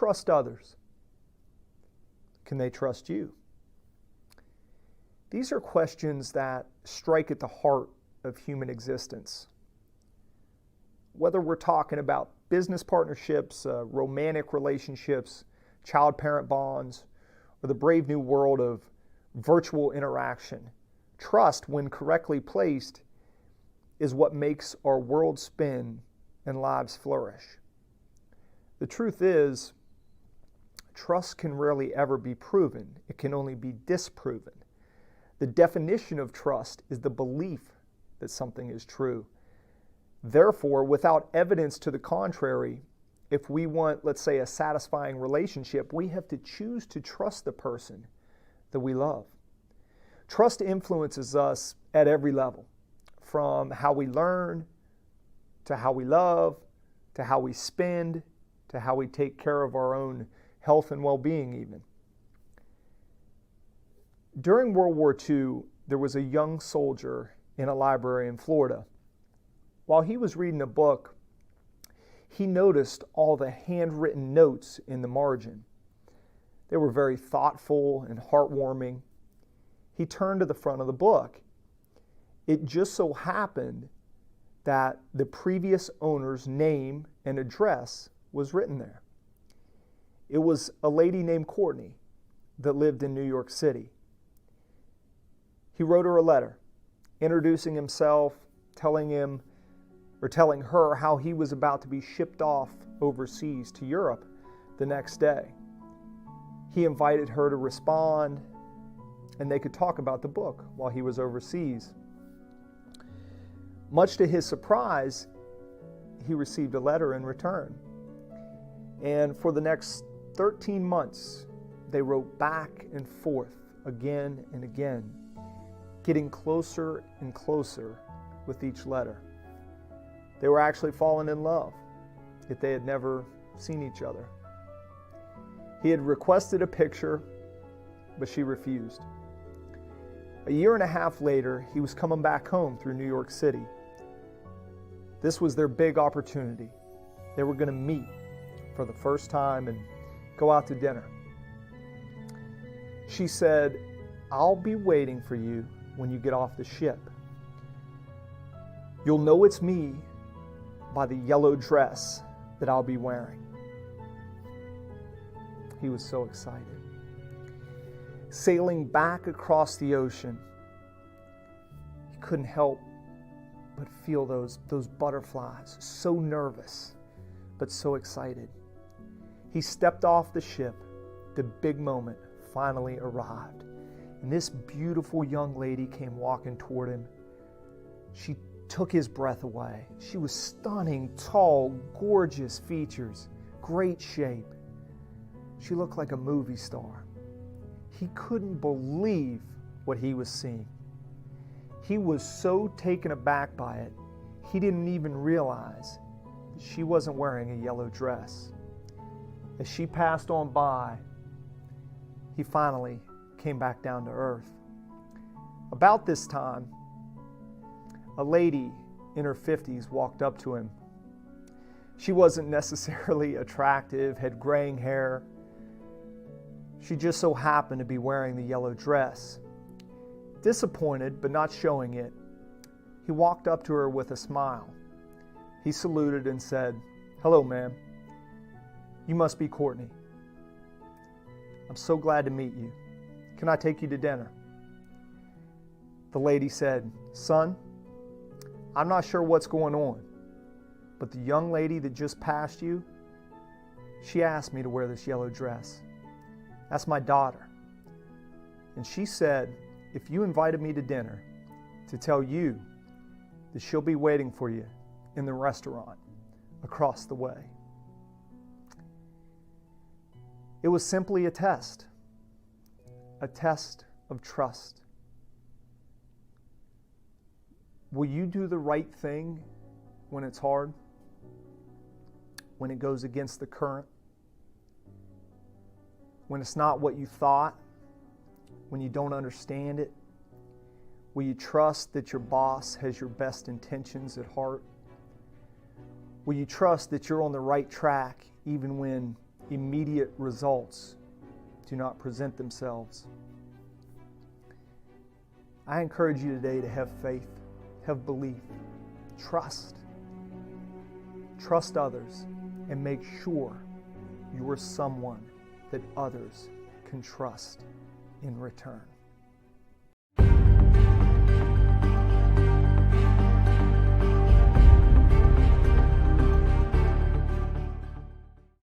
trust others? Can they trust you? These are questions that strike at the heart of human existence. Whether we're talking about business partnerships, romantic relationships, child-parent bonds, or the brave new world of virtual interaction, trust, when correctly placed, is what makes our world spin and lives flourish. The truth is, trust can rarely ever be proven. It can only be disproven. The definition of trust is the belief that something is true. Therefore, without evidence to the contrary, if we want, let's say, a satisfying relationship, we have to choose to trust the person that we love. Trust influences us at every level, from how we learn, to how we love, to how we spend, to how we take care of our own health and well-being even. During World War II, there was a young soldier in a library in Florida. While he was reading a book, he noticed all the handwritten notes in the margin. They were very thoughtful and heartwarming. He turned to the front of the book. It just so happened that the previous owner's name and address was written there. It was a lady named Courtney that lived in New York City. He wrote her a letter, introducing himself, telling her how he was about to be shipped off overseas to Europe the next day. He invited her to respond, and they could talk about the book while he was overseas. Much to his surprise, he received a letter in return. And for the next 13 months, they wrote back and forth again and again, getting closer and closer with each letter. They were actually falling in love, yet they had never seen each other. He had requested a picture, but she refused. A year and a half later, he was coming back home through New York City. This was their big opportunity. They were going to meet for the first time and go out to dinner. She said, "I'll be waiting for you when you get off the ship. You'll know it's me by the yellow dress that I'll be wearing." He was so excited. Sailing back across the ocean, he couldn't help but feel those butterflies, so nervous, but so excited. He stepped off the ship. The big moment finally arrived. And this beautiful young lady came walking toward him. She took his breath away. She was stunning, tall, gorgeous features, great shape. She looked like a movie star. He couldn't believe what he was seeing. He was so taken aback by it, he didn't even realize that she wasn't wearing a yellow dress. As she passed on by, he finally came back down to earth. About this time, a lady in her 50s walked up to him. She wasn't necessarily attractive, had graying hair. She just so happened to be wearing the yellow dress. Disappointed, but not showing it, he walked up to her with a smile. He saluted and said, "Hello, ma'am. You must be Courtney. I'm so glad to meet you. Can I take you to dinner?" The lady said, "Son, I'm not sure what's going on, but the young lady that just passed you, she asked me to wear this yellow dress. That's my daughter. And she said, if you invited me to dinner, to tell you that she'll be waiting for you in the restaurant across the way." It was simply a test of trust. Will you do the right thing when it's hard? When it goes against the current? When it's not what you thought? When you don't understand it? Will you trust that your boss has your best intentions at heart? Will you trust that you're on the right track even when immediate results do not present themselves. I encourage you today to have faith, have belief, trust. Trust others and make sure you are someone that others can trust in return.